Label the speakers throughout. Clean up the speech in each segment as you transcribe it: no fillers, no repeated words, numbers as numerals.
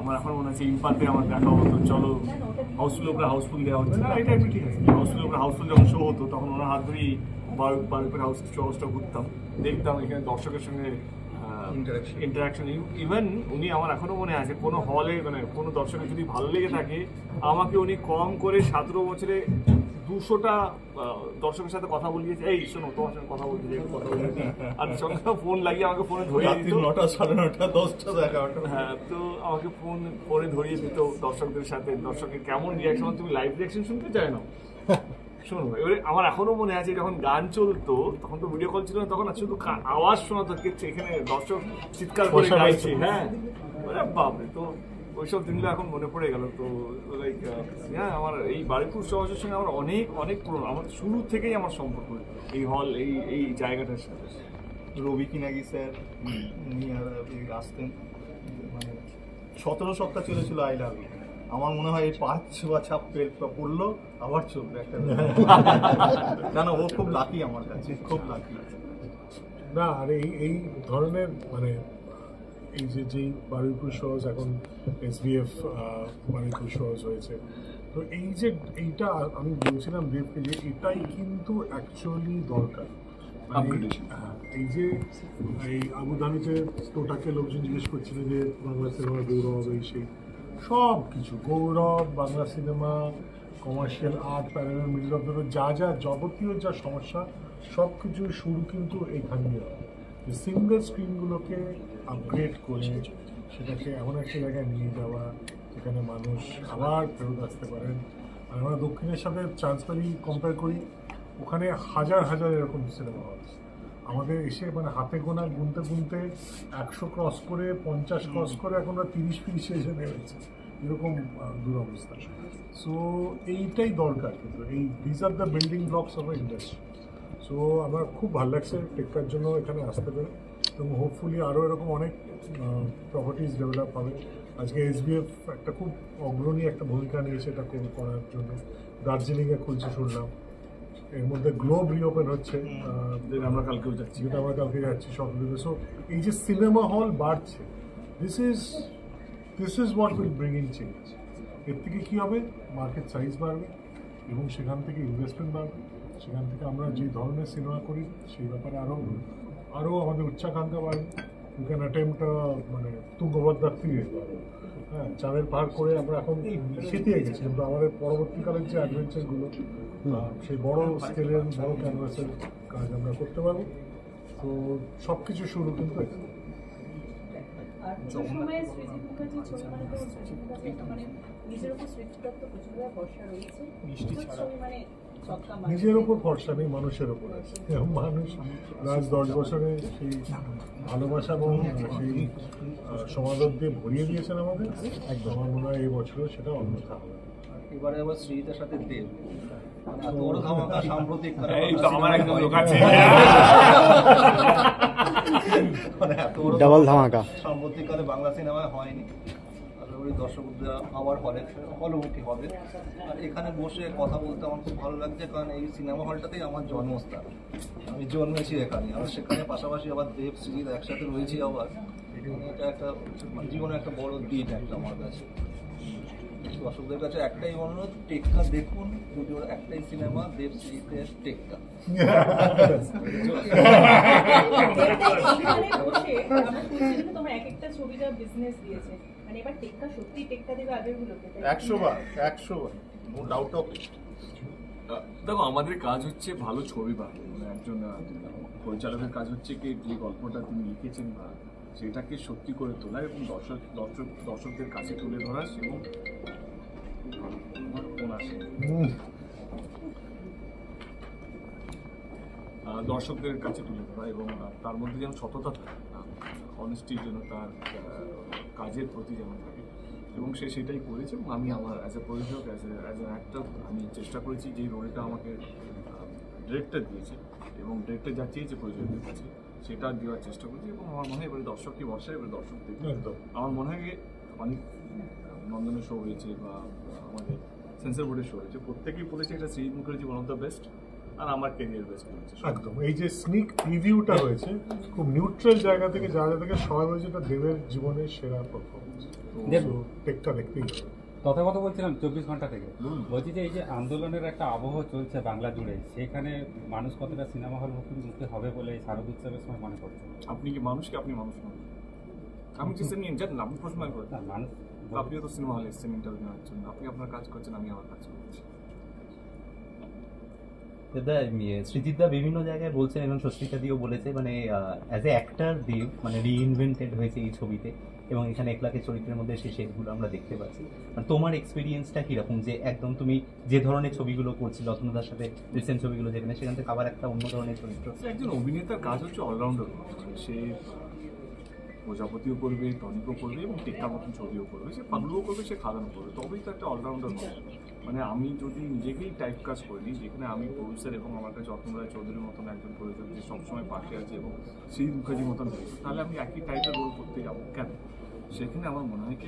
Speaker 1: আমার এখন মনে হচ্ছে ইম্পাতে আমার দেখা হতো, চলো হাউসফুলের উপরে হাউসফুল দেওয়া হচ্ছে না, এটা একটু ঠিক আছে। হাউসফুলের উপরে হাউসফুল যখন শো হতো তখন ওনার হাত ধরেই বারুইপুর হাউসটা ঘুরতাম, দেখতাম এখানে দর্শকের সঙ্গে ইন্টারাকশন। ইভেন উনি আমার এখনো মনে আছে কোনো হলে মানে কোনো দর্শকের যদি ভালো লেগে থাকে আমাকে উনি কম করে 17 বছরে 200টা দর্শকের সাথে কথা বলিয়েছে, এই শোনো তোমার সঙ্গে কথা বলতে কথা বলতে, আর সঙ্গে ফোন লাগিয়ে আমাকে ফোনে ধরিয়ে দিত
Speaker 2: 9টা 9:30 10টা 11টা।
Speaker 1: হ্যাঁ, তো আমাকে ফোনে ধরিয়ে দিত দর্শকদের সাথে, দর্শকের কেমন রিয়াকশন, তুমি লাইভ রিয়াকশন শুনতে চাই না শোনো। এবারে আমার এখনো মনে আছে যখন গান চলতো তখন তো ভিডিও কল ছিল না, তখন শুধু আওয়াজ শোনা তো এখানে দর্শক চিৎকার করে গাইছে, হ্যাঁ বাপরে। তো ওইসব দিনগুলো এখন মনে পড়ে গেল। তো লাইক হ্যাঁ, আমার এই বারুইপুর সহজের সঙ্গে আমার অনেক অনেক পুরনো, আমার শুরু থেকেই আমার সম্পর্ক এই হল এই জায়গাটার সাথে।
Speaker 2: রবি কিনাগি স্যার উনি আসতেন, মানে 17 সপ্তাহ চলেছিল আই লাভ ইউ। আমার মনে হয় এই 5 বা 6 পড়লো আবার চলবে একটা না না, ও খুব লাকি আমার কাছে, খুব লাকি
Speaker 3: না। আর এই ধরনের মানে এই যেই বারুইপুর শোজ এখন SBF বারুইপুর শোজ হয়েছে, তো এইটা আমি বলছিলাম দেবকে যে এটাই কিন্তু অ্যাকচুয়ালি দরকার। এই যে এই আবুধাবিতে টোটাকে লোকজন জিজ্ঞেস করছিল যে বাংলা সিনেমা গৌরব, এই সেই সব কিছু গৌরব, Bangla cinema, commercial art, parallel middle of the road, যা যাবতীয় যা সমস্যা সব কিছুর শুরু কিন্তু এইখান দিয়ে হয়। সিঙ্গল স্ক্রিনগুলোকে আপগ্রেড করে সেটাকে এমন একটা জায়গায় নিয়ে যাওয়া যেখানে মানুষ আবার ফেরত আসতে পারেন। আর আমরা দক্ষিণের সাথে ট্রান্সফারি কম্পেয়ার করি, ওখানে হাজার হাজার এরকম সিনেমা হল, আমাদের এসে মানে হাতে গোনা গুনতে 100 ক্রস করে 50 ক্রস করে এখন 30-40 এসে নেমেছে, এরকম দুরবস্থা। সো এইটাই দরকার, কিন্তু this are the building blocks of industry. So আমার খুব ভালো লাগছে টেক্কার জন্য এখানে আসতে পেরে, এবং হোপফুলি আরও এরকম অনেক প্রপার্টিজ ডেভেলপ হবে। আজকে SBF একটা খুব অগ্রণী একটা ভূমিকা নিয়েছে এটা করার জন্য। দার্জিলিংয়ে খুলছে শুনলাম, এর মধ্যে গ্লোব রিওপেন হচ্ছে,
Speaker 1: যেটা আমরা কালকেও
Speaker 3: যাচ্ছি সব দিকে। সো এই যে সিনেমা হল বাড়ছে, this is what will bring in change. এর থেকে কী হবে, মার্কেট সাইজ বাড়বে এবং সেখান থেকে ইনভেস্টমেন্ট বাড়বে, সেখান থেকে আমরা যে ধরনের সিনেমা করি সেই ব্যাপারে আরও আমাদের উচ্চাকাঙ্ক্ষা বাড়বে। ইউ ক্যান অ্যাটেম্প্ট মানে তুঙ্গভদ্রার তীরে, হ্যাঁ, চাঁদের পার করে আমরা এখন শীতে গেছি, কিন্তু আমাদের পরবর্তীকালের যে অ্যাডভেঞ্চারগুলো সেই বড় স্কেলের বড় ক্যানভাসের কাজ আমরা করতে পারবো। তো সব কিছু শুরু কিন্তু নিজের উপর ভরসা নেই, মানুষের উপর আছে। মানুষ লাস্ট 10 বছরে সেই ভালোবাসা এবং সেই সমাদর দিয়ে ভরিয়ে দিয়েছেন আমাদের, একদম। আমার মনে হয় এই বছরও সেটা অন্যথা হবে।
Speaker 2: এবারে আবার শ্রীজিতের সাথে দেব, এত বড় ধামাকা সাম্প্রতিক
Speaker 4: ডাবল ধামাকা
Speaker 2: সাম্প্রতিককালে বাংলা সিনেমায় হয়নি। ওই দর্শকরা আবার হলমুখী হবে। আর এখানে বসে কথা বলতে আমার খুব ভালো লাগছে, কারণ এই সিনেমা হলটাতেই আমার জন্মস্থান, আমি জন্মেছি এখানে। আর সেখানে পাশাপাশি আবার দেব শ্রীজিৎ একসাথে রয়েছি আবার, এটা একটা জীবনে একটা বড় দিন একটা আমার কাছে। দর্শকদের কাছে একটাই অনুরোধ, টেক্কা দেখুন, যদি ওর একটাই সিনেমা দেব শ্রীজিতের টেক্কা।
Speaker 1: দেখো, আমাদের কাজ হচ্ছে ভালো ছবি বানানো, মানে একজন পরিচালকের কাজ হচ্ছে কি যে গল্পটা তিনি লিখেছেন বা সেটাকে সত্যি করে তোলা এবং দর্শকদের কাছে তুলে ধরা, এবং দর্শকদের কাছে তুলে ধরা, এবং তার মধ্যে যেন সততা থাকে, অনেস্টির জন্য তার কাজের প্রতি যেমন থাকে, এবং সে সেটাই করেছে। এবং আমি আমার অ্যাজ এ প্রযোজক, অ্যাজ এ অ্যাক্টর, আমি চেষ্টা করেছি যে রোলটা আমাকে ডিরেক্টর দিয়েছে এবং ডিরেক্টর যা চেয়েছে প্রযোজকের কাছে সেটা দেওয়ার চেষ্টা করছি। এবং আমার মনে হয় এবারে দর্শককে বর্ষায় এবারে দর্শক দেখবে। আমার মনে হয় অনেক নন্দনের শো হয়েছে বা আমাদের সেন্সর বোর্ডের শো হয়েছে, প্রত্যেকেই বলেছে এটা Srijit Mukherjee one of the best. আর আমার ক্যারিয়ার বেস্ট হচ্ছে।
Speaker 3: একদম এই যে স্নিক প্রিভিউটা হয়েছে খুব নিউট্রাল জায়গা থেকে জায়গা থেকে সবাই বলছে এটা দেবের জীবনের সেরা পারফরমেন্স। টেকটা দেখতেই হবে।
Speaker 5: কথা বলছিলাম 24 ঘন্টা থেকে, বলছি যে এই যে আন্দোলনের একটা আবহ চলছে বাংলা জুড়ে, সেখানে মানুষ কতটা সিনেমা হল মুখে হবে বলে এই শারদ উৎসবের সময় মনে করছে?
Speaker 1: আপনি কি মানুষ কি আপনি মানুষ নন? আমি যে সিনেমা জানেন আপনি প্রশ্ন করেন
Speaker 5: না, মানুষ
Speaker 1: আপনিও তো সিনেমা হলে এসেছেন ইন্টারভিউ নেওয়ার জন্য, আপনি আপনার কাজ করছেন, আমি আমার কাজ করছি।
Speaker 6: সৃজিতদা বিভিন্ন জায়গায় বলছেন এবং সস্মিতা দিও বলেছে, মানে অ্যাজ এ অ্যাক্টর দেব মানে রিইনভেন্টেড হয়েছে এই ছবিতে, এবং এখানে একলাকে চরিত্রের মধ্যে সেই শেপগুলো আমরা দেখতে পাচ্ছি। মানে তোমার এক্সপিরিয়েন্সটা কিরকম, যে একদম তুমি যে ধরনের ছবিগুলো করছিলে রত্নদার সাথে রিসেন্ট ছবিগুলো যেখানে, সেখান থেকে আবার একটা অন্য ধরনের চরিত্র?
Speaker 1: একজন অভিনেতার কাজ হচ্ছে অলরাউন্ডার, সে প্রজাপতিও করবে, টনিকও করবে এবং টেক্কার মতন ছবিও করবে, সে পাগলুও করবে, সে খাদানও করবে, তবেই তো একটা অলরাউন্ডার হবে। মানে আমি যদি নিজেকেই টাইপ কাজ করিনি, যেখানে আমি প্রডিউসার এবং আমার কাছে রত্ন রায় চৌধুরীর মতন একজন প্রযোজক যে সবসময় পাশে আছে এবং সেই মুখার্জির মতন হয়েছে, তাহলে আমি একই টাইপের রোল করতে যাবো কেন? সেখানে আমার মনে হয় কি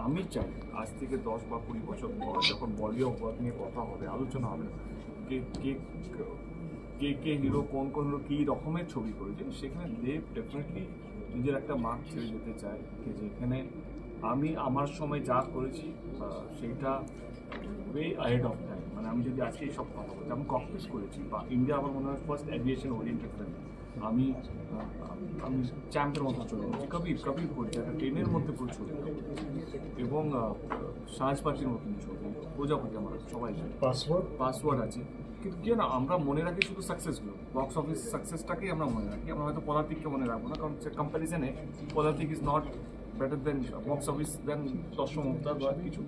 Speaker 1: আমি চাই আজ থেকে 10 বা 20 বছর পর যখন বডি অফ ওয়ার্ক নিয়ে কথা হবে, আলোচনা হবে, কে কে কে কে হিরো, কোন কোন হিরো কী রকমের ছবি করেছে, সেখানে দেব ডেফিনেটলি নিজের একটা মার্ক ছেড়ে যেতে চায়, যেখানে আমি আমার সময় যা করেছি সেইটা ওয়ে আহেড অফ টাইম। মানে আমি যদি আজকে এই সব কথা বলছি, আমি ককপিস করেছি, বা ইন্ডিয়া আমার মনে হয় ফার্স্ট অ্যাভিয়েশন ওরিয়েন্টেড ফিল্ম, আমি আমি চ্যাম্পের মতো চলে গেছি, কবির করেছি, একটা ট্রেনের মধ্যে পুরো ছবি, এবং সাজপাতির মতন ছবি, প্রজাপতি আমার সবাই জানে, পাসওয়ার্ড আছে। কিন্তু কি না, আমরা মনে রাখি শুধু সাকসেসগুলো, বক্স অফিস সাকসেসটাকেই আমরা মনে রাখি, আমরা হয়তো পদাতিককে মনে রাখবো না, কারণ কম্প্যারিজনে Padatik is not better than box office then দর্শক মুক্তার বা কিছু।